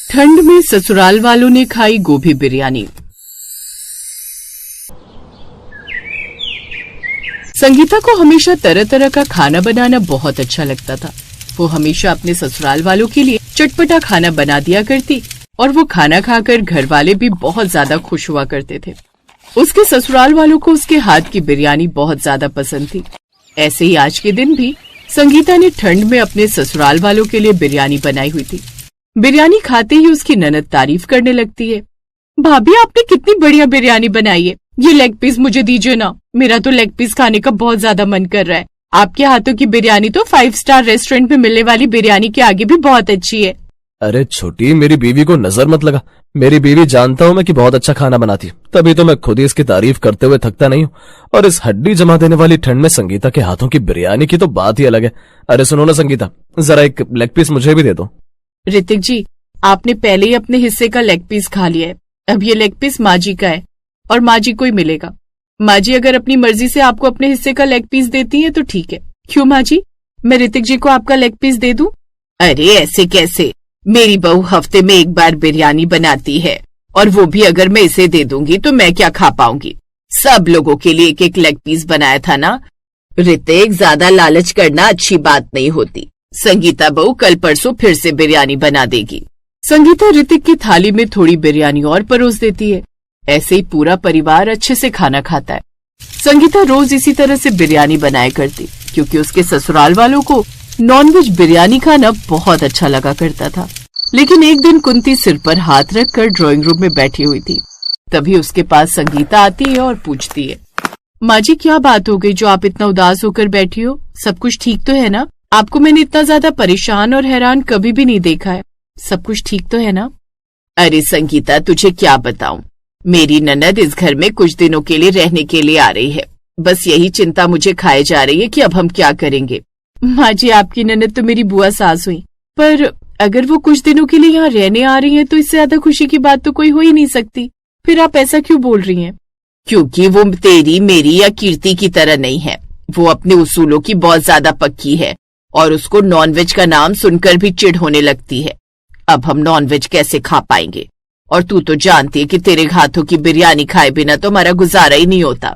ठंड में ससुराल वालों ने खाई गोभी बिरयानी। संगीता को हमेशा तरह तरह का खाना बनाना बहुत अच्छा लगता था। वो हमेशा अपने ससुराल वालों के लिए चटपटा खाना बना दिया करती और वो खाना खाकर घर वाले भी बहुत ज्यादा खुश हुआ करते थे। उसके ससुराल वालों को उसके हाथ की बिरयानी बहुत ज्यादा पसंद थी। ऐसे ही आज के दिन भी संगीता ने ठंड में अपने ससुराल वालों के लिए बिरयानी बनाई हुई थी। बिरयानी खाते ही उसकी ननद तारीफ करने लगती है। भाभी, आपने कितनी बढ़िया बिरयानी बनाई है। ये लेग पीस मुझे दीजिए ना, मेरा तो लेग पीस खाने का बहुत ज्यादा मन कर रहा है। आपके हाथों की बिरयानी तो 5 स्टार रेस्टोरेंट में मिलने वाली बिरयानी के आगे भी बहुत अच्छी है। अरे छोटी, मेरी बीवी को नजर मत लगा। मेरी बीवी जानता हूँ मैं कि बहुत अच्छा खाना बनाती है, तभी तो मैं खुद ही इसकी तारीफ करते हुए थकता नहीं हूँ। और इस हड्डी जमा देने वाली ठंड में संगीता के हाथों की बिरयानी की तो बात ही अलग है। अरे सुनो ना संगीता, जरा एक लेग पीस मुझे भी दे दो। ऋतिक जी, आपने पहले ही अपने हिस्से का लेग पीस खा लिया है। अब ये लेग पीस माँ जी का है और माँ जी को ही मिलेगा। माँ जी अगर अपनी मर्जी से आपको अपने हिस्से का लेग पीस देती है तो ठीक है। क्यों माँ जी, मैं ऋतिक जी को आपका लेग पीस दे दूं? अरे ऐसे कैसे, मेरी बहू हफ्ते में एक बार बिरयानी बनाती है और वो भी अगर मैं इसे दे दूंगी तो मैं क्या खा पाऊंगी। सब लोगों के लिए एक एक लेग पीस बनाया था ना। ऋतिक, ज्यादा लालच करना अच्छी बात नहीं होती। संगीता बहू कल परसों फिर से बिरयानी बना देगी। संगीता ऋतिक की थाली में थोड़ी बिरयानी और परोस देती है। ऐसे ही पूरा परिवार अच्छे से खाना खाता है। संगीता रोज इसी तरह से बिरयानी बनाया करती क्योंकि उसके ससुराल वालों को नॉनवेज बिरयानी खाना बहुत अच्छा लगा करता था। लेकिन एक दिन कुंती सिर पर हाथ रखकर ड्राइंग रूम में बैठी हुई थी। तभी उसके पास संगीता आती है और पूछती है, माँ जी क्या बात हो गई जो आप इतना उदास होकर बैठी हो? सब कुछ ठीक तो है ना? आपको मैंने इतना ज्यादा परेशान और हैरान कभी भी नहीं देखा है। सब कुछ ठीक तो है ना? अरे संगीता, तुझे क्या बताऊं, मेरी ननद इस घर में कुछ दिनों के लिए रहने के लिए आ रही है। बस यही चिंता मुझे खाए जा रही है कि अब हम क्या करेंगे। माँ जी, आपकी ननद तो मेरी बुआ सास हुई, पर अगर वो कुछ दिनों के लिए यहाँ रहने आ रही हैं तो इससे ज्यादा खुशी की बात तो कोई हो ही नहीं सकती। फिर आप ऐसा क्यों बोल रही हैं? क्योंकि वो तेरी, मेरी या कीर्ति की तरह नहीं है। वो अपने उसूलों की बहुत ज्यादा पक्की है और उसको नॉनवेज का नाम सुनकर भी चिढ़ होने लगती है। अब हम नॉनवेज कैसे खा पाएंगे? और तू तो जानती है कि तेरे हाथों की बिरयानी खाए बिना तो हमारा गुजारा ही नहीं होता।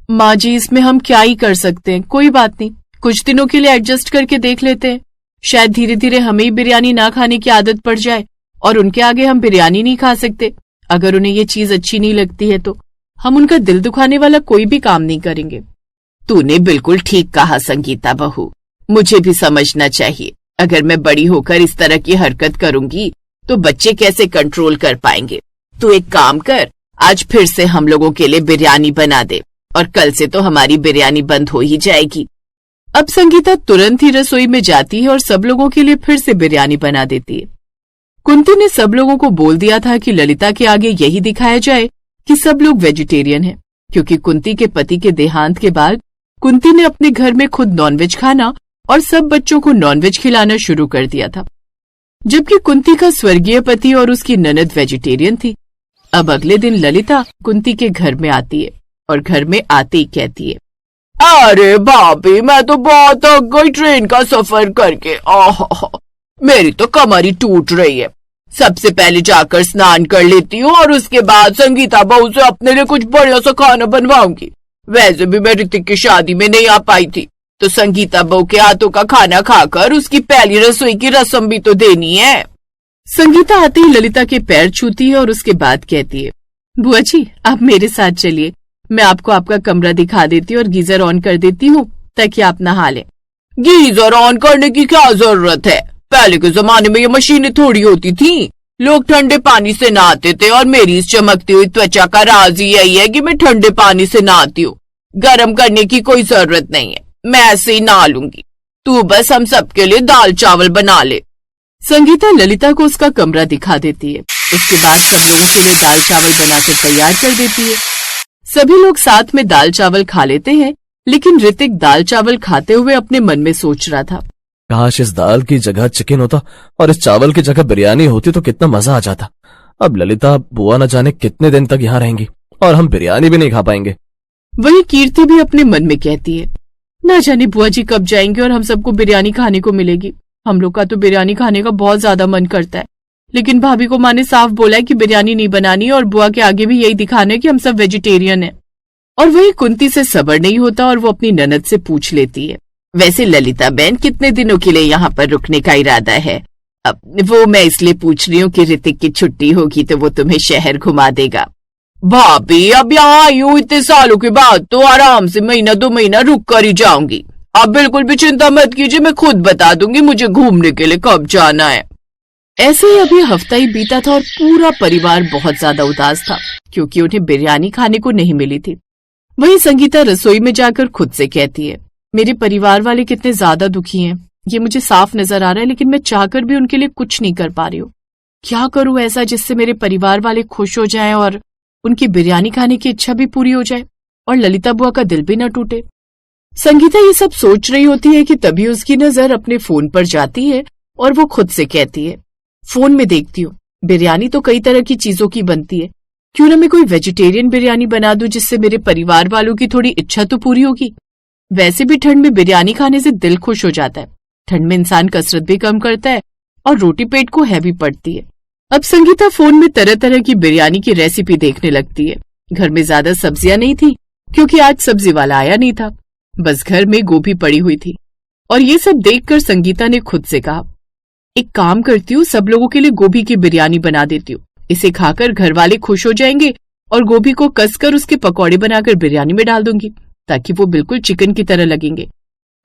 माँ जी, इसमें हम क्या ही कर सकते हैं। कोई बात नहीं, कुछ दिनों के लिए एडजस्ट करके देख लेते हैं। शायद धीरे धीरे हमें ही बिरयानी ना खाने की आदत पड़ जाए और उनके आगे हम बिरयानी नहीं खा सकते। अगर उन्हें ये चीज अच्छी नहीं लगती है तो हम उनका दिल दुखाने वाला कोई भी काम नहीं करेंगे। तूने बिल्कुल ठीक कहा संगीता बहू, मुझे भी समझना चाहिए। अगर मैं बड़ी होकर इस तरह की हरकत करूंगी तो बच्चे कैसे कंट्रोल कर पाएंगे। तू एक काम कर, आज फिर से हम लोगों के लिए बिरयानी बना दे और कल से तो हमारी बिरयानी बंद हो ही जाएगी। अब संगीता तुरंत ही रसोई में जाती है और सब लोगों के लिए फिर से बिरयानी बना देती है। कुंती ने सब लोगों को बोल दिया था कि ललिता के आगे यही दिखाया जाए कि सब लोग वेजिटेरियन हैं, क्योंकि कुंती के पति के देहांत के बाद कुंती ने अपने घर में खुद नॉनवेज खाना और सब बच्चों को नॉनवेज खिलाना शुरू कर दिया था, जबकि कुंती का स्वर्गीय पति और उसकी ननद वेजिटेरियन थी। अब अगले दिन ललिता कुंती के घर में आती है और घर में आते ही कहती है, अरे भाभी, मैं तो बहुत थक गई ट्रेन का सफर करके। मेरी तो कमर ही टूट रही है। सबसे पहले जाकर स्नान कर लेती हूँ और उसके बाद संगीता बहू से अपने लिए कुछ बढ़िया सा खाना बनवाऊंगी। वैसे भी मैं ऋतिक की शादी में नहीं आ पाई थी, तो संगीता बहू के हाथों का खाना खाकर उसकी पहली रसोई की रस्म भी तो देनी है। संगीता आते ही ललिता के पैर छूती है और उसके बाद कहती है, बुआ जी आप मेरे साथ चलिए, मैं आपको आपका कमरा दिखा देती हूँ और गीजर ऑन कर देती हूँ ताकि आप नहा लें। गीजर ऑन करने की क्या जरूरत है? पहले के जमाने में ये मशीनें थोड़ी होती थी। लोग ठंडे पानी से नहाते थे और मेरी इस चमकती हुई त्वचा का राज ही यही है कि मैं ठंडे पानी से नहाती हूँ। गर्म करने की कोई जरूरत नहीं है, मैं ऐसे ही नहा लूंगी। तू बस हम सबके लिए दाल चावल बना ले। संगीता ललिता को उसका कमरा दिखा देती है। उसके बाद सब लोगों के लिए दाल चावल बनाकर तैयार कर देती है। सभी लोग साथ में दाल चावल खा लेते हैं, लेकिन ऋतिक दाल चावल खाते हुए अपने मन में सोच रहा था, काश इस दाल की जगह चिकन होता और इस चावल की जगह बिरयानी होती तो कितना मजा आ जाता। अब ललिता बुआ न जाने कितने दिन तक यहाँ रहेंगी और हम बिरयानी भी नहीं खा पाएंगे। वही कीर्ति भी अपने मन में कहती है, ना जाने बुआ जी कब जाएंगे और हम सबको बिरयानी खाने को मिलेगी। हम लोग का तो बिरयानी खाने का बहुत ज्यादा मन करता है, लेकिन भाभी को माँ ने साफ बोला है कि बिरयानी नहीं बनानी और बुआ के आगे भी यही दिखाना है कि हम सब वेजिटेरियन हैं। और वही कुंती से सब्र नहीं होता और वो अपनी ननद से पूछ लेती है, वैसे ललिता बहन कितने दिनों के लिए यहाँ पर रुकने का इरादा है? अब वो मैं इसलिए पूछ रही हूँ कि ऋतिक की छुट्टी होगी तो वो तुम्हें शहर घुमा देगा। भाभी अब यहाँ आई हूँ इतने सालों के बाद तो आराम से महीना 2 महीना रुक कर ही जाऊंगी। आप बिल्कुल भी चिंता मत कीजिए, मैं खुद बता दूंगी मुझे घूमने के लिए कब जाना है। ऐसे ही अभी हफ्ता ही बीता था और पूरा परिवार बहुत ज्यादा उदास था क्योंकि उन्हें बिरयानी खाने को नहीं मिली थी। वहीं संगीता रसोई में जाकर खुद से कहती है, मेरे परिवार वाले कितने ज्यादा दुखी हैं, ये मुझे साफ नजर आ रहा है, लेकिन मैं चाहकर भी उनके लिए कुछ नहीं कर पा रही हूँ। क्या करूं ऐसा जिससे मेरे परिवार वाले खुश हो जाएं और उनकी बिरयानी खाने की इच्छा भी पूरी हो जाए और ललिता बुआ का दिल भी न टूटे। संगीता ये सब सोच रही होती है कि तभी उसकी नजर अपने फोन पर जाती है और वो खुद से कहती है, फोन में देखती हूँ बिरयानी तो कई तरह की चीजों की बनती है, क्यों ना मैं कोई वेजिटेरियन बिरयानी बना दूं जिससे मेरे परिवार वालों की थोड़ी इच्छा तो पूरी होगी। वैसे भी ठंड में बिरयानी खाने से दिल खुश हो जाता है, ठंड में इंसान कसरत भी कम करता है और रोटी पेट को हैवी पड़ती है। अब संगीता फोन में तरह तरह की बिरयानी की रेसिपी देखने लगती है। घर में ज्यादा सब्जियां नहीं थी क्योंकि आज सब्जी वाला आया नहीं था, बस घर में गोभी पड़ी हुई थी। और ये सब देखकर संगीता ने खुद से कहा, एक काम करती हूँ, सब लोगों के लिए गोभी की बिरयानी बना देती हूँ, इसे खाकर घर वाले खुश हो जाएंगे और गोभी को कसकर उसके पकौड़े बनाकर बिरयानी में डाल दूंगी ताकि वो बिल्कुल चिकन की तरह लगेंगे।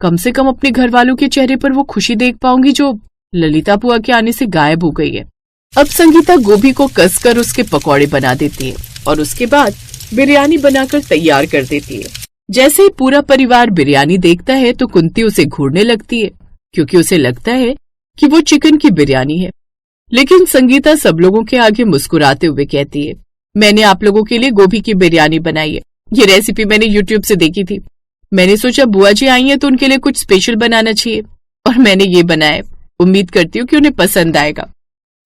कम से कम अपने घर वालों के चेहरे पर वो खुशी देख पाऊंगी जो ललिता बुआ के आने से गायब हो गई है। अब संगीता गोभी को कसकर उसके पकौड़े बना देती है और उसके बाद बिरयानी बनाकर तैयार कर देती है। जैसे ही पूरा परिवार बिरयानी देखता है तो कुंती उसे घूरने लगती है क्योंकि उसे लगता है कि वो चिकन की बिरयानी है। लेकिन संगीता सब लोगों के आगे मुस्कुराते हुए कहती है, मैंने आप लोगों के लिए गोभी की बिरयानी बनाई है, ये रेसिपी मैंने यूट्यूब से देखी थी। मैंने सोचा बुआ जी आई हैं तो उनके लिए कुछ स्पेशल बनाना चाहिए और मैंने ये बनाया। उम्मीद करती हूँ कि उन्हें पसंद आएगा।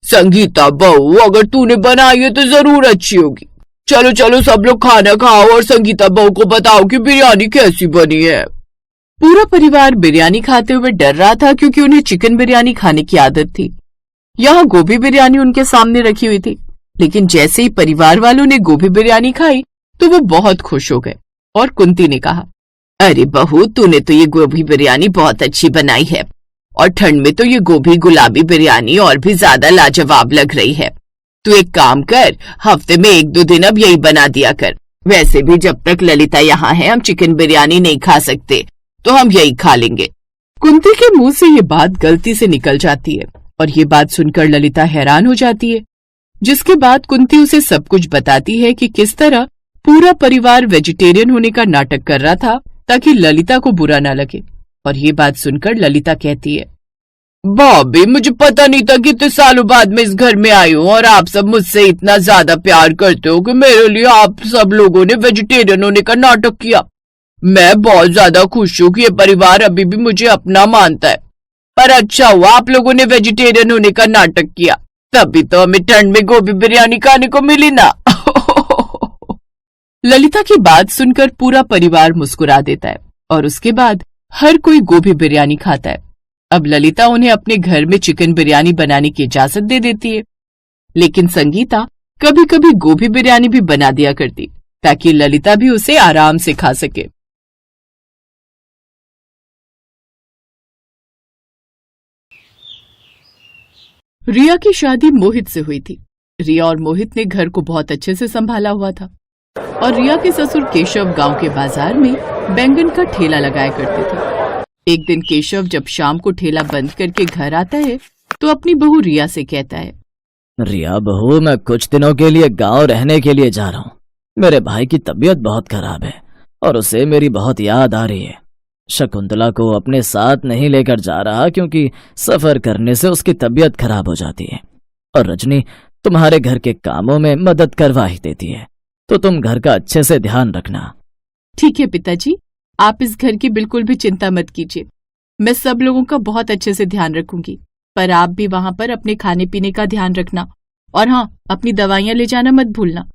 संगीता बहू अगर तूने बनाई है तो जरूर अच्छी होगी। चलो चलो सब लोग खाना खाओ और संगीता बहू को बताओ कि बिरयानी कैसी बनी है। पूरा परिवार बिरयानी खाते हुए डर रहा था क्योंकि उन्हें चिकन बिरयानी खाने की आदत थी। यहाँ गोभी बिरयानी उनके सामने रखी हुई थी, लेकिन जैसे ही परिवार वालों ने गोभी बिरयानी खाई तो वो बहुत खुश हो गए और कुंती ने कहा, अरे बहू तूने तो ये गोभी बिरयानी बहुत अच्छी बनाई है और ठंड में तो ये गोभी गुलाबी बिरयानी और भी ज्यादा लाजवाब लग रही है। तू एक काम कर, हफ्ते में 1-2 दिन अब यही बना दिया कर। वैसे भी जब तक ललिता यहाँ है हम चिकन बिरयानी नहीं खा सकते तो हम यही खा लेंगे। कुंती के मुंह से ये बात गलती से निकल जाती है और ये बात सुनकर ललिता हैरान हो जाती है, जिसके बाद कुंती उसे सब कुछ बताती है कि किस तरह पूरा परिवार वेजिटेरियन होने का नाटक कर रहा था ताकि ललिता को बुरा ना लगे। और ये बात सुनकर ललिता कहती है, भाभी मुझे पता नहीं था कि इतने सालों बाद मैं इस घर में आई हूँ और आप सब मुझसे इतना ज्यादा प्यार करते हो कि मेरे लिए आप सब लोगों ने वेजिटेरियन होने का नाटक किया। मैं बहुत ज्यादा खुश हूँ कि ये परिवार अभी भी मुझे अपना मानता है। पर अच्छा हुआ आप लोगों ने वेजिटेरियन होने का नाटक किया, तभी तो हमें ठंड में गोभी बिरयानी खाने को मिली ना। ललिता की बात सुनकर पूरा परिवार मुस्कुरा देता है और उसके बाद हर कोई गोभी बिरयानी खाता है। अब ललिता उन्हें अपने घर में चिकन बिरयानी बनाने की इजाजत दे देती है, लेकिन संगीता कभी कभी गोभी बिरयानी भी बना दिया करती ताकि ललिता भी उसे आराम से खा सके। रिया की शादी मोहित से हुई थी। रिया और मोहित ने घर को बहुत अच्छे से संभाला हुआ था और रिया के ससुर केशव गांव के बाजार में बैंगन का ठेला लगाया करते थे। एक दिन केशव जब शाम को ठेला बंद करके घर आता है तो अपनी बहू रिया से कहता है, रिया बहू मैं कुछ दिनों के लिए गांव रहने के लिए जा रहा हूँ। मेरे भाई की तबीयत बहुत खराब है और उसे मेरी बहुत याद आ रही है। शकुंतला को अपने साथ नहीं लेकर जा रहा क्योंकि सफर करने से उसकी तबीयत खराब हो जाती है और रजनी तुम्हारे घर के कामों में मदद करवा ही देती है, तो तुम घर का अच्छे से ध्यान रखना। ठीक है पिताजी, आप इस घर की बिल्कुल भी चिंता मत कीजिए, मैं सब लोगों का बहुत अच्छे से ध्यान रखूंगी, पर आप भी वहां पर अपने खाने पीने का ध्यान रखना और हाँ, अपनी दवाइयां ले जाना मत भूलना।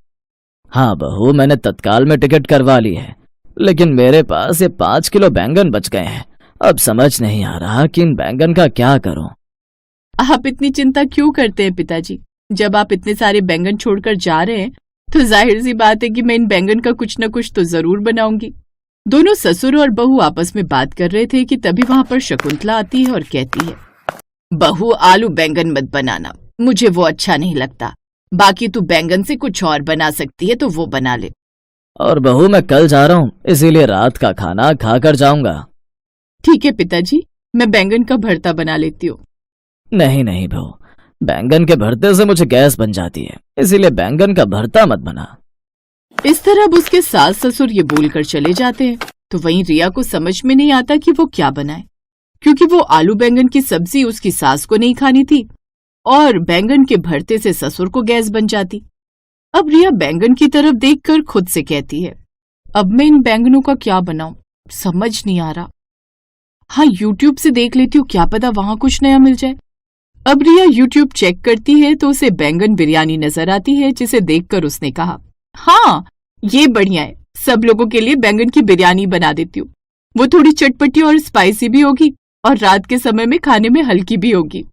हाँ बहू, मैंने तत्काल में टिकट करवा ली है, लेकिन मेरे पास ये 5 किलो बैंगन बच गए हैं। अब समझ नहीं आ रहा कि इन बैंगन का क्या करूं। आप इतनी चिंता क्यों करते हैं पिताजी? जब आप इतने सारे बैंगन छोड़कर जा रहे हैं तो जाहिर सी बात है कि मैं इन बैंगन का कुछ न कुछ तो जरूर बनाऊंगी। दोनों ससुर और बहू आपस में बात कर रहे थे कि तभी वहां पर शकुंतला आती है और कहती है, बहू आलू बैंगन मत बनाना, मुझे वो अच्छा नहीं लगता। बाकी तू बैंगन से कुछ और बना सकती है तो वो बना ले। और बहू मैं कल जा रहा हूँ, इसीलिए रात का खाना खाकर जाऊंगा। ठीक है पिताजी, मैं बैंगन का भरता बना लेती हूँ। नहीं नहीं बहू, बैंगन के भरते से मुझे गैस बन जाती है, इसीलिए बैंगन का भरता मत बना। इस तरह अब उसके सास ससुर ये बोलकर चले जाते हैं तो वहीं रिया को समझ में नहीं आता कि वो क्या बनाए, क्योंकि वो आलू बैंगन की सब्जी उसकी सास को नहीं खानी थी और बैंगन के भरते से ससुर को गैस बन जाती। अब रिया बैंगन की तरफ देखकर खुद से कहती है, अब मैं इन बैंगनों का क्या बनाऊं, समझ नहीं आ रहा। हाँ, यूट्यूब से देख लेती हूँ, क्या पता वहां कुछ नया मिल जाए। अब रिया यूट्यूब चेक करती है तो उसे बैंगन बिरयानी नजर आती है, जिसे देखकर उसने कहा, हाँ ये बढ़िया है, सब लोगों के लिए बैंगन की बिरयानी बना देती हूँ। वो थोड़ी चटपटी और स्पाइसी भी होगी और रात के समय में खाने में हल्की भी होगी।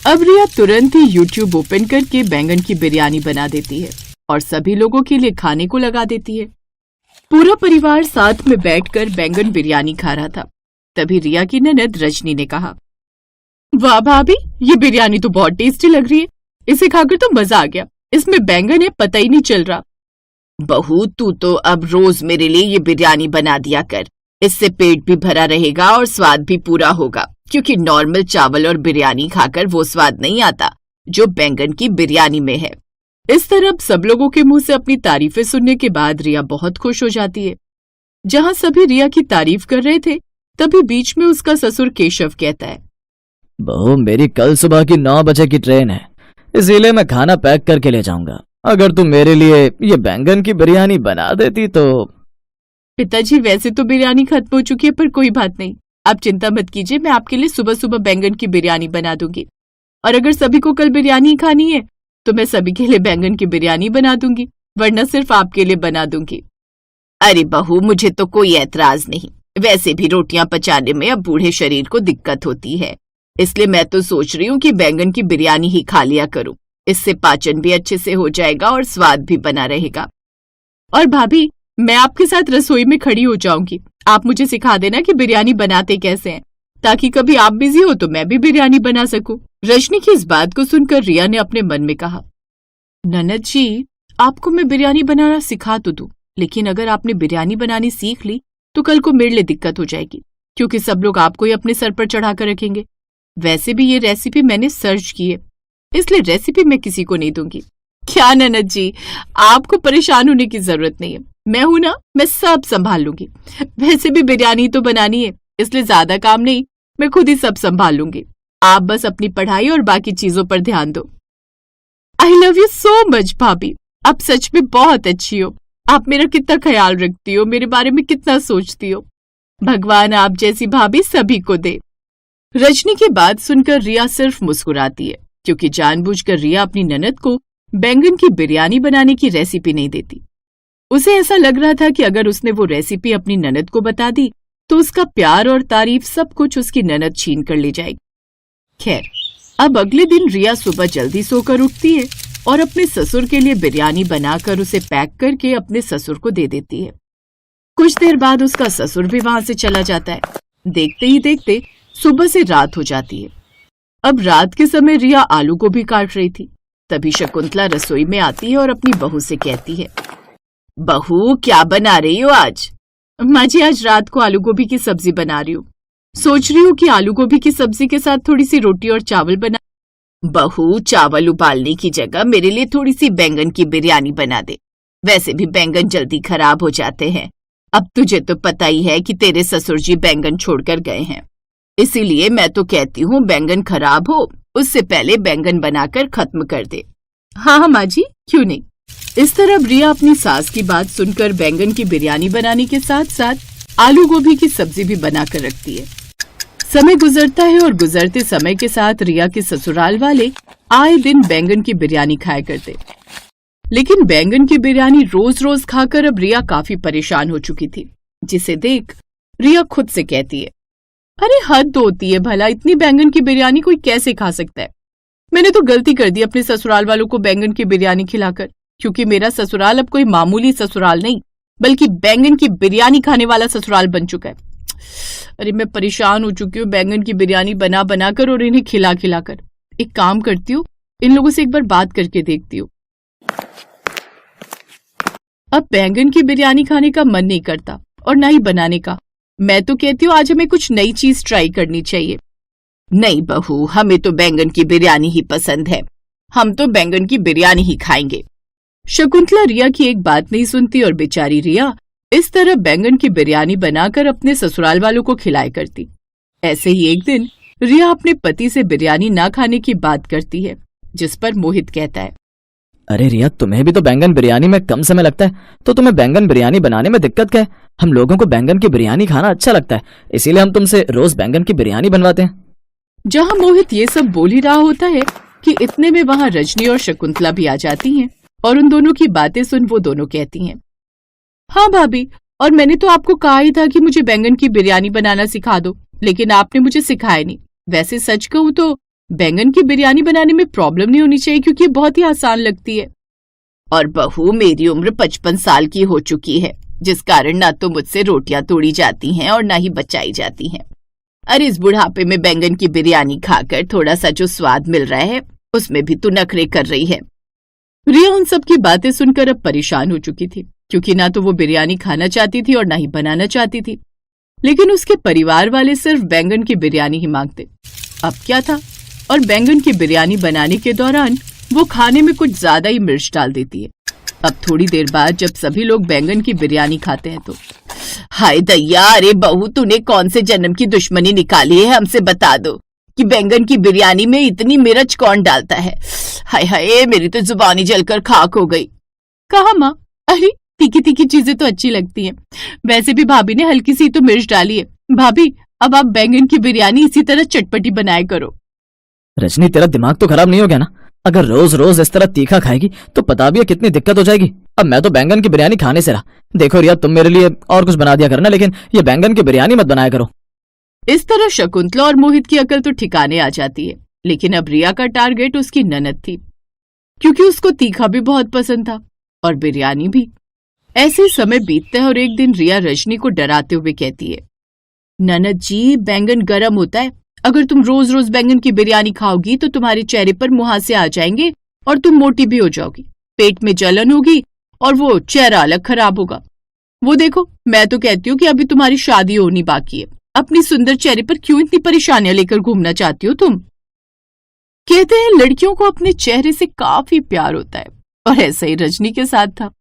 अब रिया तुरंत ही यूट्यूब ओपन करके बैंगन की बिरयानी बना देती है और सभी लोगों के लिए खाने को लगा देती है। पूरा परिवार साथ में बैठकर बैंगन बिरयानी खा रहा था। तभी रिया की ननद रजनी ने कहा, वाह भाभी, ये बिरयानी तो बहुत टेस्टी लग रही है, इसे खाकर तो मजा आ गया, इसमें बैंगन है पता ही नहीं चल रहा। बहू तू तो अब रोज मेरे लिए ये बिरयानी बना दिया कर, इससे पेट भी भरा रहेगा और स्वाद भी पूरा होगा, क्योंकि नॉर्मल चावल और बिरयानी खाकर वो स्वाद नहीं आता जो बैंगन की बिरयानी में है। इस तरह सब लोगों के मुंह से अपनी तारीफें सुनने के बाद रिया बहुत खुश हो जाती है। जहां सभी रिया की तारीफ कर रहे थे तभी बीच में उसका ससुर केशव कहता है, बहू मेरी कल सुबह की 9 बजे की ट्रेन है, इसीलिए मैं खाना पैक करके ले जाऊंगा। अगर तुम मेरे लिए ये बैंगन की बिरयानी बना देती तो। पिताजी वैसे तो बिरयानी खत्म हो चुकी है, पर कोई बात नहीं, आप चिंता मत कीजिए, मैं आपके लिए सुबह सुबह बैंगन की बिरयानी बना दूंगी। और अगर सभी को कल बिरयानी खानी है तो मैं सभी के लिए बैंगन की बिरयानी बना दूंगी, वरना सिर्फ आपके लिए बना दूंगी। अरे बहू, मुझे तो कोई ऐतराज नहीं, वैसे भी रोटियां पचाने में अब बूढ़े शरीर को दिक्कत होती है, इसलिए मैं तो सोच रही हूँ कि बैंगन की बिरयानी ही खा लिया करूँ, इससे पाचन भी अच्छे से हो जाएगा और स्वाद भी बना रहेगा। और भाभी, मैं आपके साथ रसोई में खड़ी हो जाऊंगी, आप मुझे सिखा देना कि बिरयानी बनाते कैसे हैं, ताकि कभी आप बिजी हो तो मैं भी बिरयानी बना सकूं। रजनी की इस बात को सुनकर रिया ने अपने मन में कहा, ननद जी, आपको मैं बिरयानी बनाना सिखा तो दूं, लेकिन अगर आपने बिरयानी बनानी सीख ली तो कल को मेरे लिए दिक्कत हो जाएगी, क्योंकि सब लोग आपको ही अपने सर पर चढ़ा कर रखेंगे। वैसे भी ये रेसिपी मैंने सर्च की है, इसलिए रेसिपी मैं किसी को नहीं दूंगी। क्या ननद जी, आपको परेशान होने की जरूरत नहीं है, मैं हूं ना, मैं सब संभाल लूंगी। वैसे भी बिरयानी तो बनानी है, इसलिए ज्यादा काम नहीं, मैं खुद ही सब संभाल लूंगी। आप बस अपनी पढ़ाई और बाकी चीजों पर ध्यान दो। I love you so much भाभी, आप सच में बहुत अच्छी हो, आप मेरा कितना ख्याल रखती हो, मेरे बारे में कितना सोचती हो। भगवान आप जैसी भाभी सभी को दे। रजनी की बात सुनकर रिया सिर्फ मुस्कुराती है, क्योंकि जानबूझकर रिया अपनी ननद को बैंगन की बिरयानी बनाने की रेसिपी नहीं देती। उसे ऐसा लग रहा था कि अगर उसने वो रेसिपी अपनी ननद को बता दी तो उसका प्यार और तारीफ सब कुछ उसकी ननद छीन कर ले जाएगी। खैर, अब अगले दिन रिया सुबह जल्दी सोकर उठती है और अपने ससुर के लिए बिरयानी बनाकर उसे पैक करके अपने ससुर को दे देती है। कुछ देर बाद उसका ससुर भी वहां से चला जाता है। देखते ही देखते सुबह से रात हो जाती है। अब रात के समय रिया आलू को भी काट रही थी, तभी शकुंतला रसोई में आती है और अपनी बहू से कहती है, बहू क्या बना रही हो आज? माँ जी, आज रात को आलू गोभी की सब्जी बना रही हूँ, सोच रही हूँ कि आलू गोभी की सब्जी के साथ थोड़ी सी रोटी और चावल बना। बहू, चावल उबालने की जगह मेरे लिए थोड़ी सी बैंगन की बिरयानी बना दे, वैसे भी बैंगन जल्दी खराब हो जाते हैं। अब तुझे तो पता ही है कि तेरे ससुर जी बैंगन छोड़कर गए हैं, इसीलिए मैं तो कहती हूँ बैंगन खराब हो उससे पहले बैंगन बनाकर खत्म कर दे। हाँ माँ जी, क्यों नहीं। इस तरह रिया अपनी सास की बात सुनकर बैंगन की बिरयानी बनाने के साथ साथ आलू गोभी की सब्जी भी बनाकर रखती है। समय गुजरता है और गुजरते समय के साथ रिया के ससुराल वाले आए दिन बैंगन की बिरयानी खाया करते, लेकिन बैंगन की बिरयानी रोज रोज खाकर अब रिया काफी परेशान हो चुकी थी, जिसे देख रिया खुद से कहती है, अरे हद होती है भला, इतनी बैंगन की बिरयानी कोई कैसे खा सकता है। मैंने तो गलती कर दी अपने ससुराल वालों को बैंगन की बिरयानी खिलाकर, क्योंकि मेरा ससुराल अब कोई मामूली ससुराल नहीं बल्कि बैंगन की बिरयानी खाने वाला ससुराल बन चुका है। अरे मैं परेशान हो चुकी हूँ बैंगन की बिरयानी बना बनाकर और इन्हें खिला खिलाकर। एक काम करती हूँ, इन लोगों से एक बार बात करके देखती हूँ। अब बैंगन की बिरयानी खाने का मन नहीं करता और ना ही बनाने का। मैं तो कहती हूँ आज हमें कुछ नई चीज ट्राई करनी चाहिए। नहीं बहू, हमें तो बैंगन की बिरयानी ही पसंद है, हम तो बैंगन की बिरयानी ही खाएंगे। शकुंतला रिया की एक बात नहीं सुनती और बेचारी रिया इस तरह बैंगन की बिरयानी बनाकर अपने ससुराल वालों को खिलाया करती। ऐसे ही एक दिन रिया अपने पति से बिरयानी ना खाने की बात करती है, जिस पर मोहित कहता है, अरे रिया, तुम्हें भी तो बैंगन बिरयानी में कम समय लगता है, तो तुम्हें बैंगन बिरयानी बनाने में दिक्कत क्या है? हम लोगों को बैंगन की बिरयानी खाना अच्छा लगता है, इसीलिए हम तुमसे रोज बैंगन की बिरयानी बनवाते हैं। जहाँ मोहित ये सब बोल ही रहा होता है कि इतने में वहाँ रजनी और शकुंतला भी आ जाती हैं और उन दोनों की बातें सुन वो दोनों कहती हैं, हाँ भाभी, और मैंने तो आपको कहा ही था कि मुझे बैंगन की बिरयानी बनाना सिखा दो, लेकिन आपने मुझे सिखाया नहीं। वैसे सच कहूँ तो बैंगन की बिरयानी बनाने में प्रॉब्लम नहीं होनी चाहिए, क्योंकि ये बहुत ही आसान लगती है। और बहू, मेरी उम्र 55 साल की हो चुकी है, जिस कारण ना तो मुझसे रोटियां तोड़ी जाती हैं और ना ही बचाई जाती हैं। अरे इस बुढ़ापे में बैंगन की बिरयानी खाकर थोड़ा सा जो स्वाद मिल रहा है उसमें भी तू नखरे कर रही है। रिया उन सब की बातें सुनकर अब परेशान हो चुकी थी, क्योंकि ना तो वो बिरयानी खाना चाहती थी और ना ही बनाना चाहती थी, लेकिन उसके परिवार वाले सिर्फ बैंगन की बिरयानी ही मांगते। अब क्या था, और बैंगन की बिरयानी बनाने के दौरान वो खाने में कुछ ज्यादा ही मिर्च डाल देती है। अब थोड़ी देर बाद जब सभी लोग बैंगन की बिरयानी खाते हैं तो हाय दैया, अरे बहू, तूने कौन से जन्म की दुश्मनी निकाली है? हमसे बता दो कि बैंगन की बिरयानी में इतनी मिर्च कौन डालता है? हाय हाय, मेरी तो जुबानी जलकर खाक हो गई। कहा माँ, अरे तीखी तीखी चीजें तो अच्छी लगती हैं, वैसे भी भाभी ने हल्की सी तो मिर्च डाली है। भाभी, अब आप बैंगन की बिरयानी इसी तरह चटपटी बनाया करो। रजनी, तेरा दिमाग तो खराब नहीं हो गया ना? अगर रोज रोज इस तरह तीखा खाएगी तो पता भी है कितनी दिक्कत हो जाएगी। अब मैं तो बैंगन की बिरयानी खाने से रहा। देखो रिया, तुम मेरे लिए और कुछ बना दिया करना, लेकिन ये बैंगन की बिरयानी मत बनाया करो। इस तरह शकुंतला और मोहित की अकल तो ठिकाने आ जाती है, लेकिन अब रिया का टारगेट उसकी ननद थी, क्योंकि उसको तीखा भी बहुत पसंद था और बिरयानी भी। ऐसे समय बीतता है और एक दिन रिया रजनी को डराते हुए कहती है, ननद जी, बैंगन गर्म होता है, अगर तुम रोज रोज बैंगन की बिरयानी खाओगी तो तुम्हारे चेहरे पर मुहासे आ जाएंगे और तुम मोटी भी हो जाओगी, पेट में जलन होगी और वो चेहरा अलग खराब होगा। वो देखो, मैं तो कहती हूँ कि अभी तुम्हारी शादी होनी बाकी है, अपनी सुंदर चेहरे पर क्यों इतनी परेशानियां लेकर घूमना चाहती हो तुम? कहते हैं लड़कियों को अपने चेहरे से काफी प्यार होता है, और ऐसा ही रजनी के साथ था।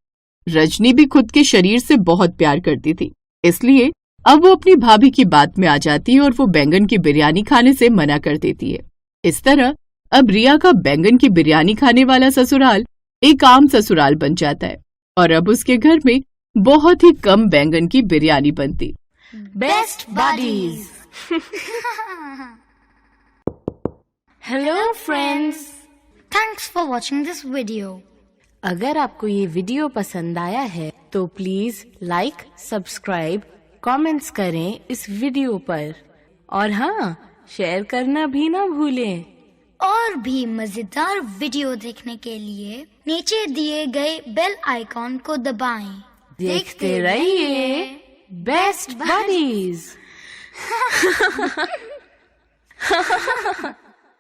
रजनी भी खुद के शरीर से बहुत प्यार करती थी, इसलिए अब वो अपनी भाभी की बात में आ जाती है और वो बैंगन की बिरयानी खाने से मना कर देती है। इस तरह अब रिया का बैंगन की बिरयानी खाने वाला ससुराल एक आम ससुराल बन जाता है और अब उसके घर में बहुत ही कम बैंगन की बिरयानी बनती। Best buddies. Hello friends, thanks for watching this video. अगर आपको ये वीडियो पसंद आया है तो प्लीज लाइक, सब्सक्राइब, कमेंट्स करें इस वीडियो पर, और हाँ, शेयर करना भी ना भूलें। और भी मजेदार वीडियो देखने के लिए नीचे दिए गए बेल आइकॉन को दबाएं। देखते रहिए बेस्ट बडीज।